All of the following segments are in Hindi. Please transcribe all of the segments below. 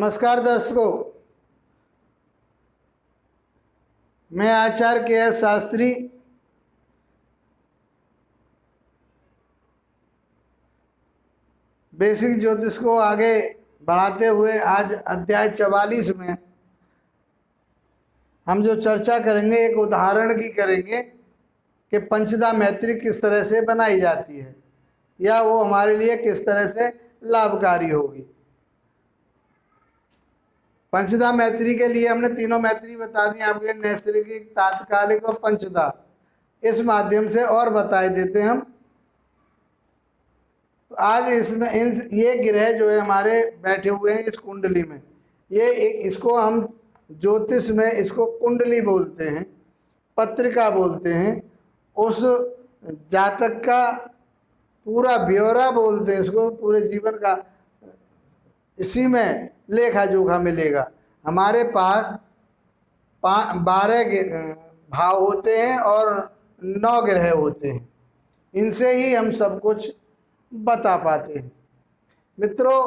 नमस्कार दर्शकों, मैं आचार्य के शास्त्री बेसिक ज्योतिष को आगे बढ़ाते हुए आज अध्याय 44 में हम जो चर्चा करेंगे एक उदाहरण की करेंगे कि पंचदा मैत्री किस तरह से बनाई जाती है या वो हमारे लिए किस तरह से लाभकारी होगी। पंचदा मैत्री के लिए हमने तीनों मैत्री बता दी आपके, नैसर्गिक, तात्कालिक और पंचदा। इस माध्यम से और बताए देते हम। आज इसमें ये ग्रह जो है हमारे बैठे हुए हैं इस कुंडली में, इसको हम ज्योतिष में इसको कुंडली बोलते हैं, पत्रिका बोलते हैं। उस जातक का पूरा ब्यौरा बोलते हैं इसको, पूरे जीवन का इसी में लेखा जोखा मिलेगा। हमारे पास 12 भाव होते हैं और 9 ग्रह होते हैं, इनसे ही हम सब कुछ बता पाते हैं। मित्रों,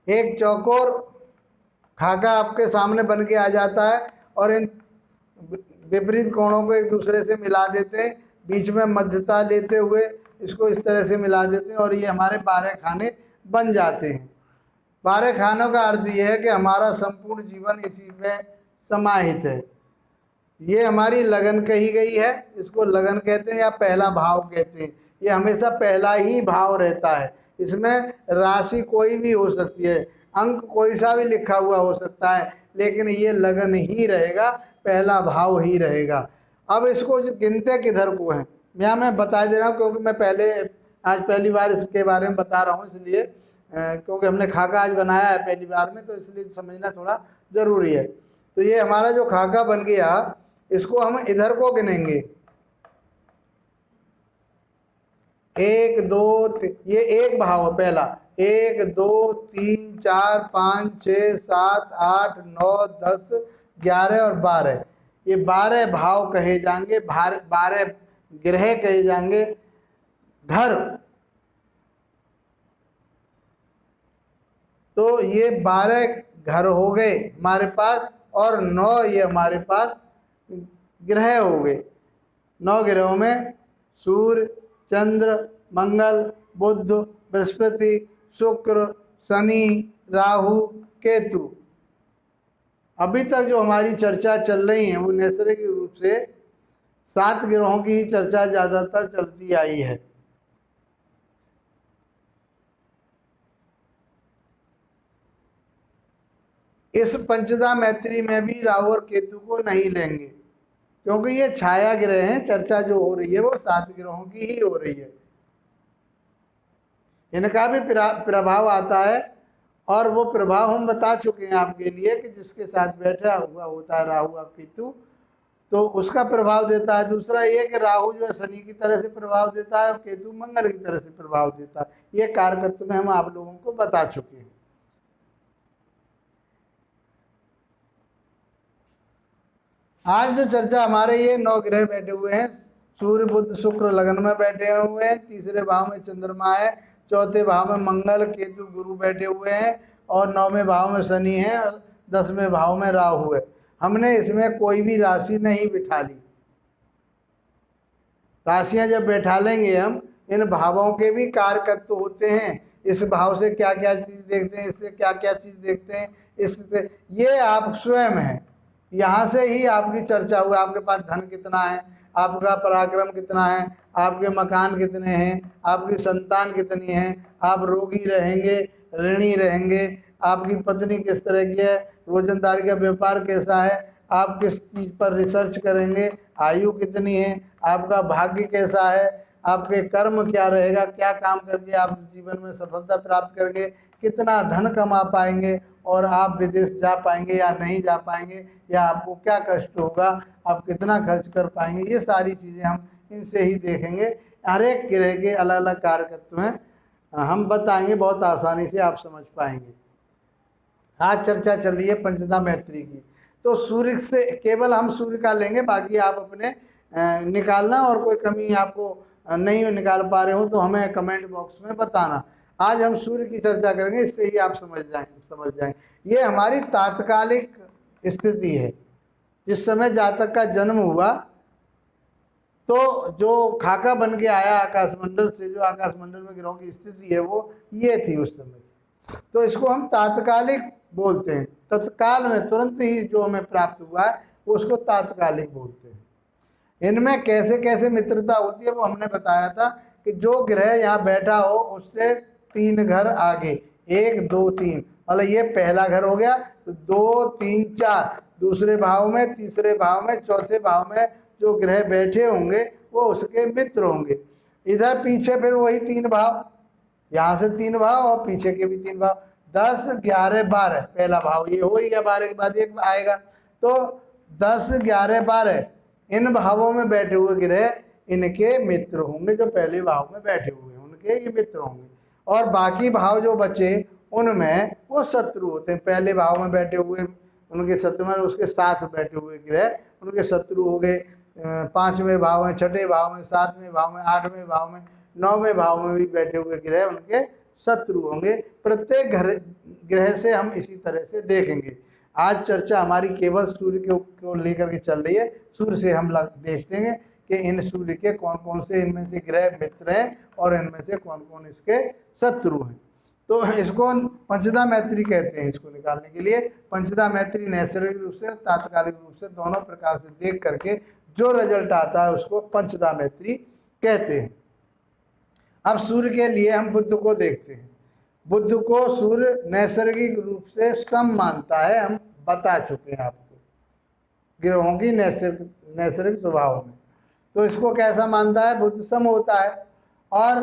एक चौकोर खाका आपके सामने बन के आ जाता है और इन विपरीत कोणों को एक दूसरे से मिला देते हैं, बीच में मध्यता लेते हुए इसको इस तरह से मिला देते हैं और ये हमारे 12 खाने बन जाते हैं। 12 खानों का अर्थ ये है कि हमारा संपूर्ण जीवन इसी में समाहित है। ये हमारी लगन कही गई है, इसको लगन कहते हैं या पहला भाव कहते हैं। ये हमेशा पहला ही भाव रहता है। इसमें राशि कोई भी हो सकती है, अंक कोई सा भी लिखा हुआ हो सकता है, लेकिन ये लगन ही रहेगा, पहला भाव ही रहेगा। अब इसको जो गिनते किधर को हैं यहाँ मैं बता दे रहा हूँ, क्योंकि मैं आज पहली बार इसके बारे में बता रहा हूँ, इसलिए क्योंकि हमने खाका आज बनाया है पहली बार में, तो इसलिए समझना थोड़ा ज़रूरी है। तो ये हमारा जो खाका बन गया, इसको हम इधर को गिनेंगे। 1 2 3, ये एक भाव है पहला। 1 2 3 4 5 6 7 8 9 10 11 और 12, ये 12 भाव कहे जाएंगे, 12 ग्रह कहे जाएंगे। घर, तो ये 12 घर हो गए हमारे पास और 9 ये हमारे पास ग्रह हो गए। 9 ग्रहों में सूर्य, चंद्र, मंगल, बुध, बृहस्पति, शुक्र, शनि, राहु, केतु। अभी तक जो हमारी चर्चा चल रही है वो नैसर्गिक रूप से 7 ग्रहों की ही चर्चा ज़्यादातर चलती आई है। इस पंचदा मैत्री में भी राहु और केतु को नहीं लेंगे, क्योंकि ये छाया ग्रह हैं। चर्चा जो हो रही है वो 7 ग्रहों की ही हो रही है। इनका भी प्रभाव आता है और वो प्रभाव हम बता चुके हैं आपके लिए कि जिसके साथ बैठा हुआ होता है राहु और केतु, तो उसका प्रभाव देता है। दूसरा ये कि राहु जो है शनि की तरह से प्रभाव देता है और केतु मंगल की तरह से प्रभाव देता है। ये कारकत्व में हम आप लोगों को बता चुके हैं। आज जो चर्चा हमारे ये 9 ग्रह बैठे हुए हैं, सूर्य, बुध, शुक्र लगन में बैठे हुए हैं, तीसरे भाव में चंद्रमा है, चौथे भाव में मंगल, केतु, गुरु बैठे हुए हैं और 9वें भाव में शनि है और 10वें भाव में राहु है। हमने इसमें कोई भी राशि नहीं बिठा ली। राशियां जब बैठा लेंगे हम, इन भावों के भी कारकत्व होते हैं। इस भाव से क्या क्या चीज़ देखते हैं, इससे क्या क्या चीज़ देखते हैं, इससे ये आप स्वयं हैं। यहाँ से ही आपकी चर्चा हुई। आपके पास धन कितना है, आपका पराक्रम कितना है, आपके मकान कितने हैं, आपकी संतान कितनी है, आप रोगी रहेंगे, ऋणी रहेंगे, आपकी पत्नी किस तरह की है, रोजंदारी का व्यापार कैसा है, आप किस चीज़ पर रिसर्च करेंगे, आयु कितनी है, आपका भाग्य कैसा है, आपके कर्म क्या रहेगा, क्या काम करके आप जीवन में सफलता प्राप्त करके कितना धन कमा पाएंगे और आप विदेश जा पाएंगे या नहीं जा पाएंगे, या आपको क्या कष्ट होगा, आप कितना खर्च कर पाएंगे। ये सारी चीज़ें हम इनसे ही देखेंगे। हर एक ग्रह के अलग अलग कारकत्व हैं, हम बताएंगे, बहुत आसानी से आप समझ पाएंगे। आज चर्चा चल रही है पंचदा मैत्री की। तो सूर्य से केवल हम सूर्य का लेंगे, बाकी आप अपने निकालना, और कोई कमी आपको नहीं निकाल पा रहे हो तो हमें कमेंट बॉक्स में बताना। आज हम सूर्य की चर्चा करेंगे, इससे ही आप समझ जाएंगे। ये हमारी तात्कालिक स्थिति है। जिस समय जातक का जन्म हुआ तो जो खाका बन के आया आकाशमंडल से, जो आकाशमंडल में ग्रहों की स्थिति है वो ये थी उस समय। तो इसको हम तात्कालिक बोलते हैं। तत्काल में तुरंत ही जो हमें प्राप्त हुआ है उसको तात्कालिक बोलते हैं। इनमें कैसे कैसे मित्रता होती है वो हमने बताया था कि जो ग्रह यहाँ बैठा हो उससे 3 घर आगे, 1 2 3, मतलब ये पहला घर हो गया, तो 2 3 4 दूसरे भाव में, तीसरे भाव में, चौथे भाव में जो ग्रह बैठे होंगे वो उसके मित्र होंगे। इधर पीछे फिर वही 3 भाव, यहाँ से 3 भाव और पीछे के भी 3 भाव, 10 11 12, पहला भाव ये हो गया, 12 के बाद एक आएगा, तो 10 11 12 इन भावों में बैठे हुए ग्रह इनके मित्र होंगे। जो पहले भाव में बैठे हुए उनके ये मित्र होंगे, और बाकी भाव जो बचे उनमें वो शत्रु होते हैं। पहले भाव में बैठे हुए उनके शत्रु, में उसके साथ बैठे हुए ग्रह उनके शत्रु हो गए। 5वें भाव में, 6ठे भाव में, 7वें भाव में, 8वें भाव में, 9वें भाव में भी बैठे हुए ग्रह उनके शत्रु होंगे। प्रत्येक ग्रह से हम इसी तरह से देखेंगे। आज चर्चा हमारी केवल सूर्य को लेकर के चल रही है। सूर्य से हम देखते हैं कि इन सूर्य के कौन कौन से इनमें से ग्रह मित्र हैं और इनमें से कौन कौन इसके शत्रु हैं। तो इसको पंचदा मैत्री कहते हैं। इसको निकालने के लिए पंचदा मैत्री नैसर्गिक रूप से, तात्कालिक रूप से, दोनों प्रकार से देख करके जो रिजल्ट आता है उसको पंचदा मैत्री कहते हैं। अब सूर्य के लिए हम बुध को देखते हैं। बुध को सूर्य नैसर्गिक रूप से सम मानता है, हम बता चुके हैं आपको ग्रहों की नैसर्गिक स्वभाव में। तो इसको कैसा मानता है? बुध सम होता है। और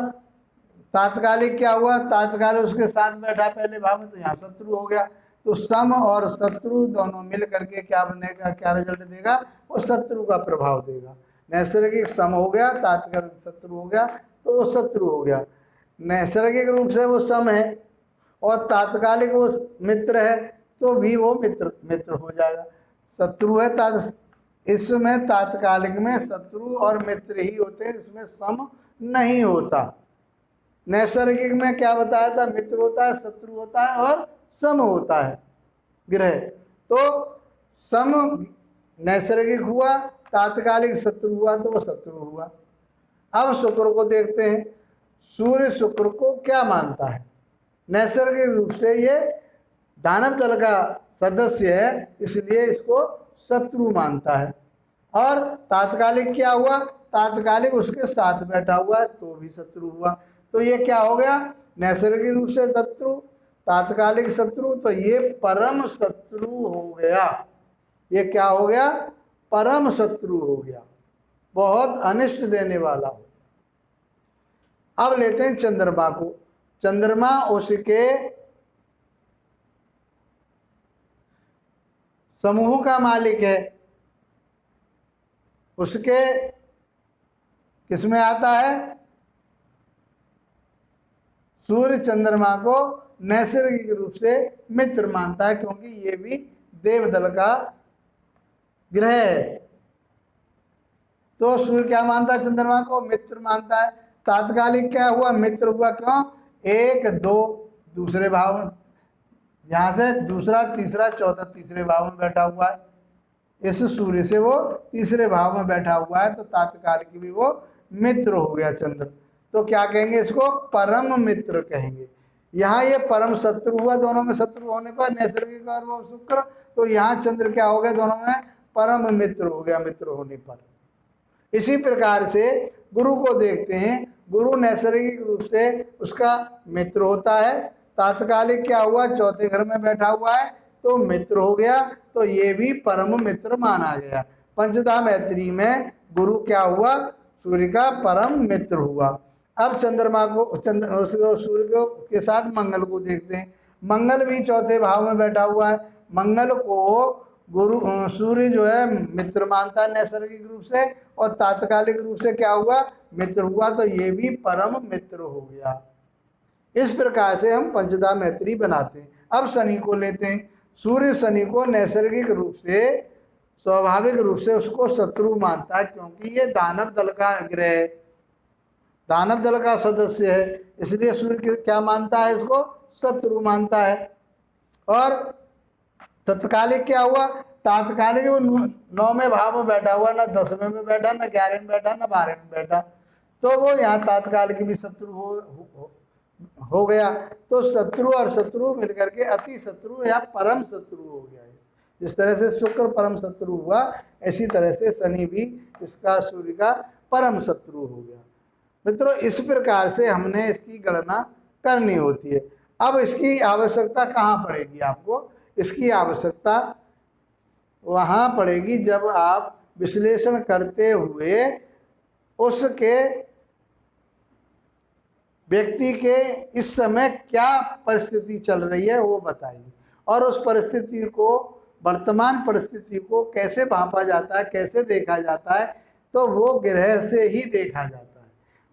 तात्कालिक क्या हुआ? तात्कालिक उसके साथ बैठा पहले भाव में, तो यहाँ शत्रु हो गया। तो सम और शत्रु दोनों मिल करके क्या बनेगा, क्या रिजल्ट देगा? वो शत्रु का प्रभाव देगा। नैसर्गिक सम हो गया, तात्कालिक शत्रु हो गया, तो वो शत्रु हो गया। नैसर्गिक रूप से वो सम है और तात्कालिक वो मित्र है, तो भी वो मित्र हो जाएगा। शत्रु है इसमें, तात्कालिक में शत्रु और मित्र ही होते हैं, इसमें सम नहीं होता। नैसर्गिक में क्या बताया था? मित्र होता है, शत्रु होता है और सम होता है ग्रह। तो सम नैसर्गिक हुआ, तात्कालिक शत्रु हुआ, तो वो शत्रु हुआ। अब शुक्र को देखते हैं। सूर्य शुक्र को क्या मानता है? नैसर्गिक रूप से ये दानव दल का सदस्य है, इसलिए इसको शत्रु मानता है। और तात्कालिक क्या हुआ? तात्कालिक उसके साथ बैठा हुआ है, तो भी शत्रु हुआ। तो ये क्या हो गया? नैसर्गिक रूप से शत्रु, तात्कालिक शत्रु, तो ये परम शत्रु हो गया। ये क्या हो गया? परम शत्रु हो गया, बहुत अनिष्ट देने वाला हो गया। अब लेते हैं चंद्रमा को। चंद्रमा उसके समूह का मालिक है। उसके किसमें आता है? सूर्य चंद्रमा को नैसर्गिक रूप से मित्र मानता है, क्योंकि ये भी देवदल का ग्रह है। तो सूर्य क्या मानता है? चंद्रमा को मित्र मानता है। तात्कालिक क्या हुआ? मित्र हुआ। क्यों? 1 2 दूसरे भाव में, यहाँ से दूसरा, तीसरा, चौथा तीसरे भाव में बैठा हुआ है। इस सूर्य से वो तीसरे भाव में बैठा हुआ है, तो तात्कालिक भी वो मित्र हो गया चंद्र। तो क्या कहेंगे इसको? परम मित्र कहेंगे। यहाँ ये परम शत्रु हुआ, दोनों में शत्रु होने पर, नैसर्गिक और वो शुक्र, तो यहाँ चंद्र क्या हो गया? दोनों में परम मित्र हो गया, मित्र होने पर। इसी प्रकार से गुरु को देखते हैं। गुरु नैसर्गिक रूप से उसका मित्र होता है। तात्कालिक क्या हुआ? चौथे घर में बैठा हुआ है, तो मित्र हो गया, तो ये भी परम मित्र माना गया। पंचदा मैत्री में गुरु क्या हुआ? सूर्य का परम मित्र हुआ। अब चंद्रमा को, सूर्य को के साथ मंगल को देखते हैं। मंगल भी चौथे भाव में बैठा हुआ है। मंगल को सूर्य जो है मित्र मानता है नैसर्गिक रूप से, और तात्कालिक रूप से क्या हुआ? मित्र हुआ, तो ये भी परम मित्र हो गया। इस प्रकार से हम पंचदा मैत्री बनाते हैं। अब शनि को लेते हैं। सूर्य शनि को नैसर्गिक रूप से, स्वाभाविक रूप से उसको शत्रु मानता है, क्योंकि ये दानव दल का ग्रह है। दानव दल का सदस्य है, इसलिए सूर्य क्या मानता है, इसको शत्रु मानता है। और तत्कालिक क्या हुआ, तात्कालिक वो 9वें भाव में बैठा हुआ, ना 10वें में बैठा, ना 11वें में बैठा, ना 12वें में बैठा, तो वो यहाँ तात्कालिक भी शत्रु हो गया। तो शत्रु और शत्रु मिलकर के अति शत्रु या परम शत्रु हो गया है। जिस तरह से शुक्र परम शत्रु हुआ, इसी तरह से शनि भी इसका सूर्य का परम शत्रु हो गया। मित्रों, इस प्रकार से हमने इसकी गणना करनी होती है। अब इसकी आवश्यकता कहाँ पड़ेगी आपको, इसकी आवश्यकता वहाँ पड़ेगी जब आप विश्लेषण करते हुए उसके व्यक्ति के इस समय क्या परिस्थिति चल रही है वो बताइए, और उस परिस्थिति को, वर्तमान परिस्थिति को कैसे भांपा जाता है, कैसे देखा जाता है, तो वो ग्रह से ही देखा जाता है।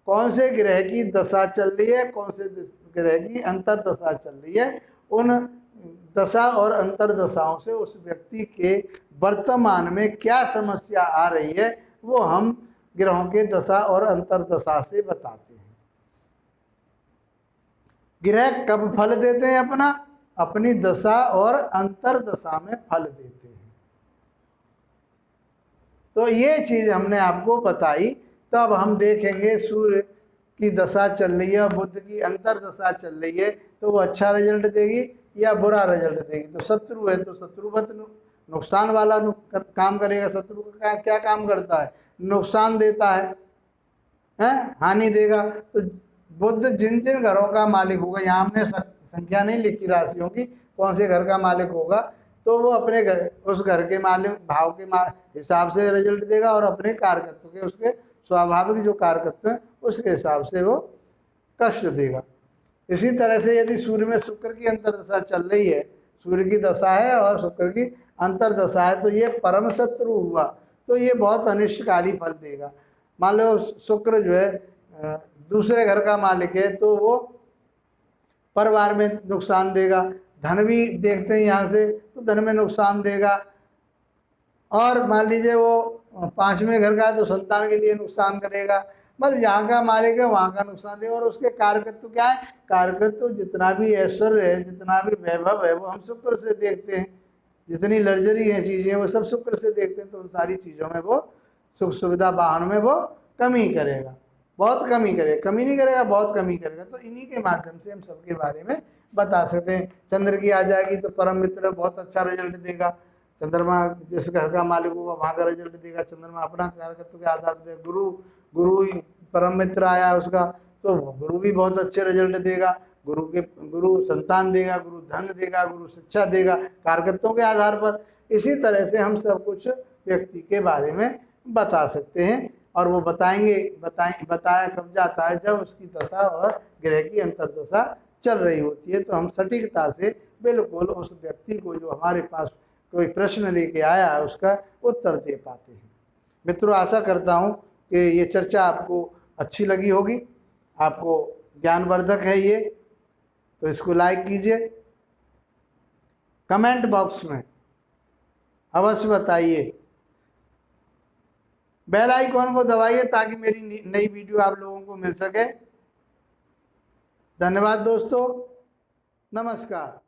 कौन से ग्रह की दशा चल रही है, कौन से ग्रह की अंतर दशा चल रही है, उन दशा और अंतर दशाओं से उस व्यक्ति के वर्तमान में क्या समस्या आ रही है वो हम ग्रहों के दशा और अंतर दशा से बताते हैं। ग्रह कब फल देते हैं अपनी दशा और अंतर दशा में फल देते हैं। तो ये चीज हमने आपको बताई। तब हम देखेंगे सूर्य की दशा चल रही है, बुध की अंतर दशा चल रही है, तो वो अच्छा रिजल्ट देगी या बुरा रिजल्ट देगी। तो शत्रु है तो शत्रुवत नुकसान वाला काम करेगा। शत्रु का क्या काम करता है, नुकसान देता है, हानि देगा। तो बुध जिन जिन घरों का मालिक होगा, यहाँ हमने संख्या नहीं लिखी राशियों की, कौन से घर का मालिक होगा, तो वो अपने घर, उस घर के मालिक भाव के हिसाब से रिजल्ट देगा, और अपने कारकत्व के, उसके स्वाभाविक जो कारकत्व है उसके हिसाब से वो कष्ट देगा। इसी तरह से यदि सूर्य में शुक्र की अंतर्दशा चल रही है, सूर्य की दशा है और शुक्र की अंतर्दशा है, तो ये परम शत्रु हुआ, तो ये बहुत अनिष्टकारी फल देगा। मान लो शुक्र जो है दूसरे घर का मालिक है, तो वो परिवार में नुकसान देगा। धन भी देखते हैं यहाँ से, तो धन में नुकसान देगा। और मान लीजिए वो 5वें घर का है तो संतान के लिए नुकसान करेगा। बस यहाँ का मालिक है वहाँ का नुकसान देगा। और उसके कारकत्व क्या है, कारकत्व जितना भी ऐश्वर्य है, जितना भी वैभव है, वो हम शुक्र से देखते हैं। जितनी लग्जरी है चीज़ें वो सब शुक्र से देखते हैं। तो उन सारी चीज़ों में वो सुख सुविधा वाहन में वो कमी करेगा, बहुत कमी करेगा, कमी नहीं करेगा, बहुत कमी करेगा। तो इन्हीं के माध्यम से हम सबके बारे में बता सकते हैं। चंद्र की आ जाएगी तो परम मित्र बहुत अच्छा रिजल्ट देगा। चंद्रमा जिस घर का मालिक होगा वहाँ का रिजल्ट देगा। चंद्रमा अपना कारकत्व के आधार पर देगा। गुरु परम मित्र आया उसका, तो गुरु भी बहुत अच्छे रिजल्ट देगा। गुरु संतान देगा, गुरु धन देगा, गुरु शिक्षा देगा, कारकत्वों के आधार पर। इसी तरह से हम सब कुछ व्यक्ति के बारे में बता सकते हैं। और वो बताया कब जाता है, जब उसकी दशा और ग्रह की अंतर्दशा चल रही होती है। तो हम सटीकता से बिल्कुल उस व्यक्ति को जो हमारे पास कोई प्रश्न लेके आया है उसका उत्तर दे पाते हैं। मित्रों, आशा करता हूँ कि ये चर्चा आपको अच्छी लगी होगी, आपको ज्ञानवर्धक है ये। तो इसको लाइक कीजिए, कमेंट बॉक्स में अवश्य बताइए, बेल आइकॉन को दबाइए ताकि मेरी नई वीडियो आप लोगों को मिल सके। धन्यवाद दोस्तों, नमस्कार।